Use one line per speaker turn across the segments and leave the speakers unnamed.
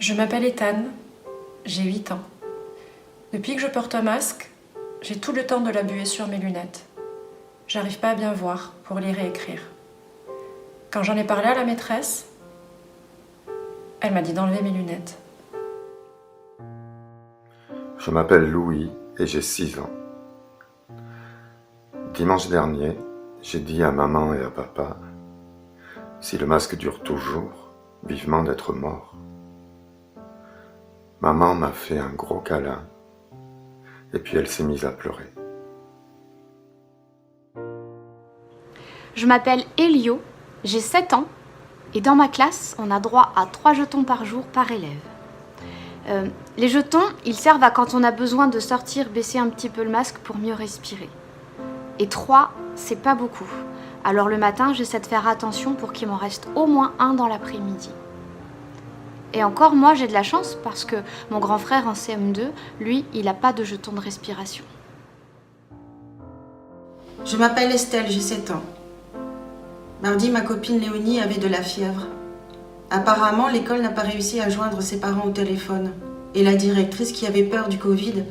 Je m'appelle Ethan, j'ai 8 ans. Depuis que je porte un masque, j'ai tout le temps de la buée sur mes lunettes. J'arrive pas à bien voir pour lire et écrire. Quand j'en ai parlé à la maîtresse, elle m'a dit d'enlever mes lunettes.
Je m'appelle Louis et j'ai 6 ans. Dimanche dernier, j'ai dit à maman et à papa, si le masque dure toujours, vivement d'être mort. Maman m'a fait un gros câlin et puis elle s'est mise à pleurer.
Je m'appelle Elio, j'ai 7 ans et dans ma classe, on a droit à 3 jetons par jour par élève. Les jetons, ils servent à quand on a besoin de sortir, baisser un petit peu le masque pour mieux respirer. Et 3, c'est pas beaucoup. Alors le matin, j'essaie de faire attention pour qu'il m'en reste au moins un dans l'après-midi. Et encore, moi, j'ai de la chance parce que mon grand frère en CM2, lui, il n'a pas de jeton de respiration.
Je m'appelle Estelle, j'ai 7 ans. Mardi, ma copine Léonie avait de la fièvre. Apparemment, l'école n'a pas réussi à joindre ses parents au téléphone. Et la directrice, qui avait peur du Covid,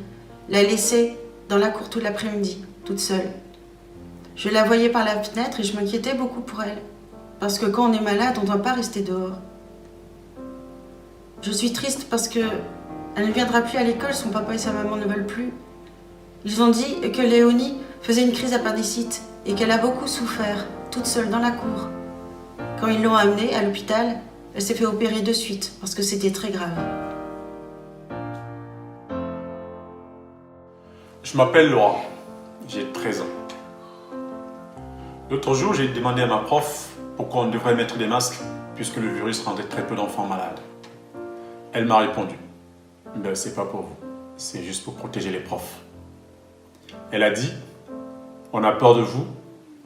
l'a laissée dans la cour toute l'après-midi, toute seule. Je la voyais par la fenêtre et je m'inquiétais beaucoup pour elle. Parce que quand on est malade, on ne doit pas rester dehors. Je suis triste parce que elle ne viendra plus à l'école, son papa et sa maman ne veulent plus. Ils ont dit que Léonie faisait une crise d'appendicite et qu'elle a beaucoup souffert, toute seule dans la cour. Quand ils l'ont amenée à l'hôpital, elle s'est fait opérer de suite parce que c'était très grave.
Je m'appelle Laura, j'ai 13 ans. L'autre jour, j'ai demandé à ma prof pourquoi on devrait mettre des masques puisque le virus rendait très peu d'enfants malades. Elle m'a répondu, ben, c'est pas pour vous, c'est juste pour protéger les profs. Elle a dit, on a peur de vous,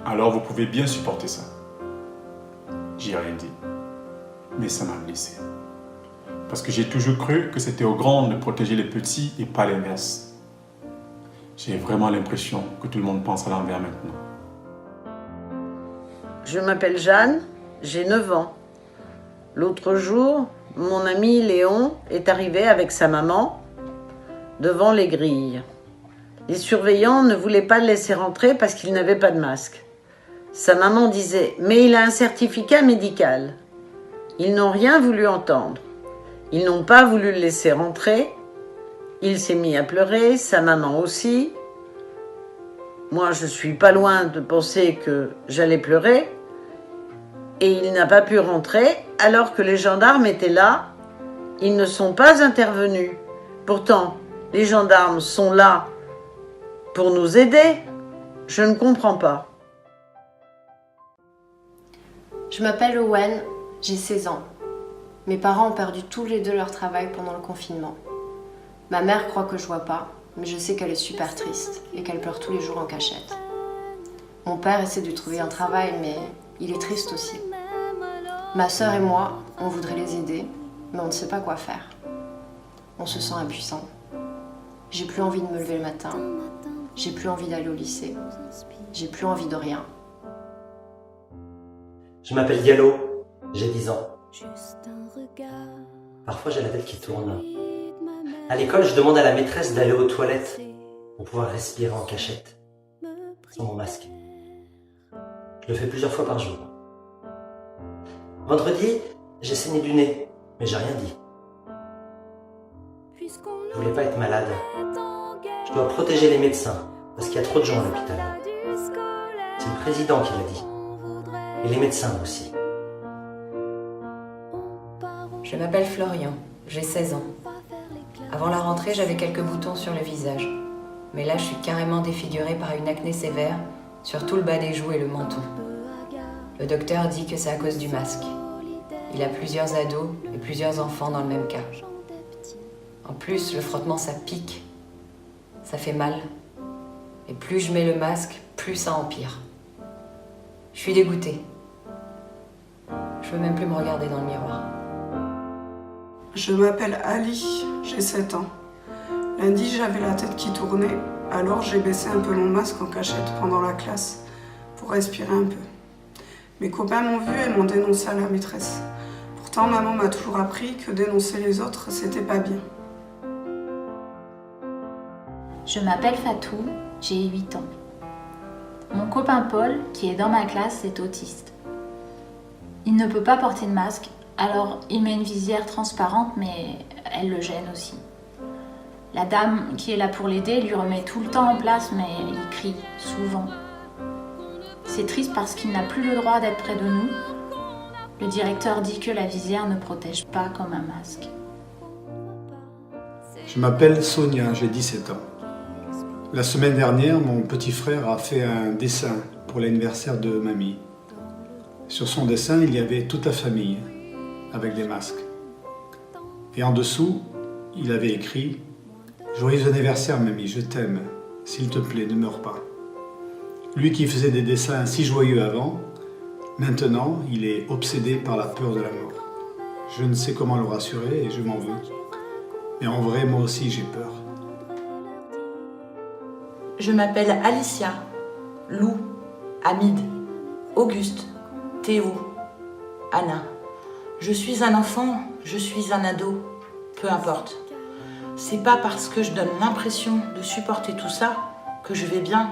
alors vous pouvez bien supporter ça. J'ai rien dit, mais ça m'a blessé. Parce que j'ai toujours cru que c'était aux grands de protéger les petits et pas l'inverse. J'ai vraiment l'impression que tout le monde pense à l'envers maintenant.
Je m'appelle Jeanne, j'ai 9 ans. L'autre jour, mon ami Léon est arrivé avec sa maman devant les grilles. Les surveillants ne voulaient pas le laisser rentrer parce qu'il n'avait pas de masque. Sa maman disait « Mais il a un certificat médical ». Ils n'ont rien voulu entendre. Ils n'ont pas voulu le laisser rentrer. Il s'est mis à pleurer, sa maman aussi. Moi, je suis pas loin de penser que j'allais pleurer. Et il n'a pas pu rentrer alors que les gendarmes étaient là. Ils ne sont pas intervenus. Pourtant, les gendarmes sont là pour nous aider. Je ne comprends pas.
Je m'appelle Owen, j'ai 16 ans. Mes parents ont perdu tous les deux leur travail pendant le confinement. Ma mère croit que je vois pas, mais je sais qu'elle est super triste et qu'elle pleure tous les jours en cachette. Mon père essaie de trouver un travail, mais il est triste aussi. Ma sœur et moi, on voudrait les aider, mais on ne sait pas quoi faire. On se sent impuissant. J'ai plus envie de me lever le matin. J'ai plus envie d'aller au lycée. J'ai plus envie de rien.
Je m'appelle Diallo, j'ai 10 ans. Parfois j'ai la tête qui tourne. À l'école, je demande à la maîtresse d'aller aux toilettes pour pouvoir respirer en cachette, sans mon masque. Je le fais plusieurs fois par jour. Vendredi, j'ai saigné du nez, mais j'ai rien dit. Je voulais pas être malade. Je dois protéger les médecins, parce qu'il y a trop de gens à l'hôpital. C'est le président qui l'a dit. Et les médecins aussi.
Je m'appelle Florian, j'ai 16 ans. Avant la rentrée, j'avais quelques boutons sur le visage. Mais là, je suis carrément défigurée par une acné sévère sur tout le bas des joues et le menton. Le docteur dit que c'est à cause du masque. Il a plusieurs ados et plusieurs enfants dans le même cas. En plus, le frottement, ça pique. Ça fait mal. Et plus je mets le masque, plus ça empire. Je suis dégoûtée. Je veux même plus me regarder dans le miroir.
Je m'appelle Ali, j'ai 7 ans. Lundi, j'avais la tête qui tournait, alors j'ai baissé un peu mon masque en cachette pendant la classe pour respirer un peu. Mes copains m'ont vu et m'ont dénoncé à la maîtresse. Pourtant, maman m'a toujours appris que dénoncer les autres, c'était pas bien.
Je m'appelle Fatou, j'ai 8 ans. Mon copain Paul, qui est dans ma classe, est autiste. Il ne peut pas porter de masque, alors il met une visière transparente, mais elle le gêne aussi. La dame qui est là pour l'aider lui remet tout le temps en place, mais il crie souvent. C'est triste parce qu'il n'a plus le droit d'être près de nous. Le directeur dit que la visière ne protège pas comme un masque.
Je m'appelle Sonia, j'ai 17 ans. La semaine dernière, mon petit frère a fait un dessin pour l'anniversaire de mamie. Sur son dessin, il y avait toute la famille, avec des masques. Et en dessous, il avait écrit « Joyeux anniversaire mamie, je t'aime. S'il te plaît, ne meurs pas. » Lui qui faisait des dessins si joyeux avant, maintenant, il est obsédé par la peur de la mort. Je ne sais comment le rassurer et je m'en veux. Mais en vrai, moi aussi, j'ai peur.
Je m'appelle Alicia, Lou, Hamid, Auguste, Théo, Anna. Je suis un enfant, je suis un ado, peu importe. C'est pas parce que je donne l'impression de supporter tout ça que je vais bien.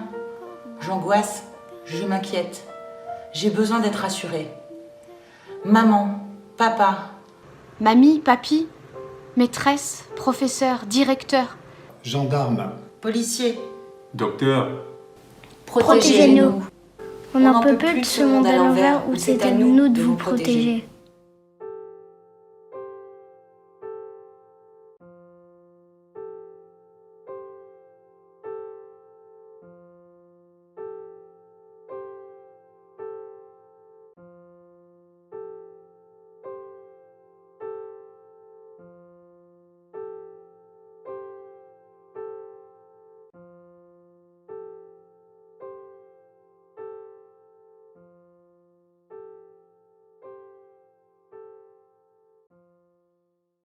J'angoisse, je m'inquiète. J'ai besoin d'être rassurée. Maman, papa.
Mamie, papy, maîtresse, professeur, directeur.
Gendarme.
Policier.
Docteur,
Protégez-nous.
On n'en peut plus de ce monde à l'envers où c'est à nous de vous protéger.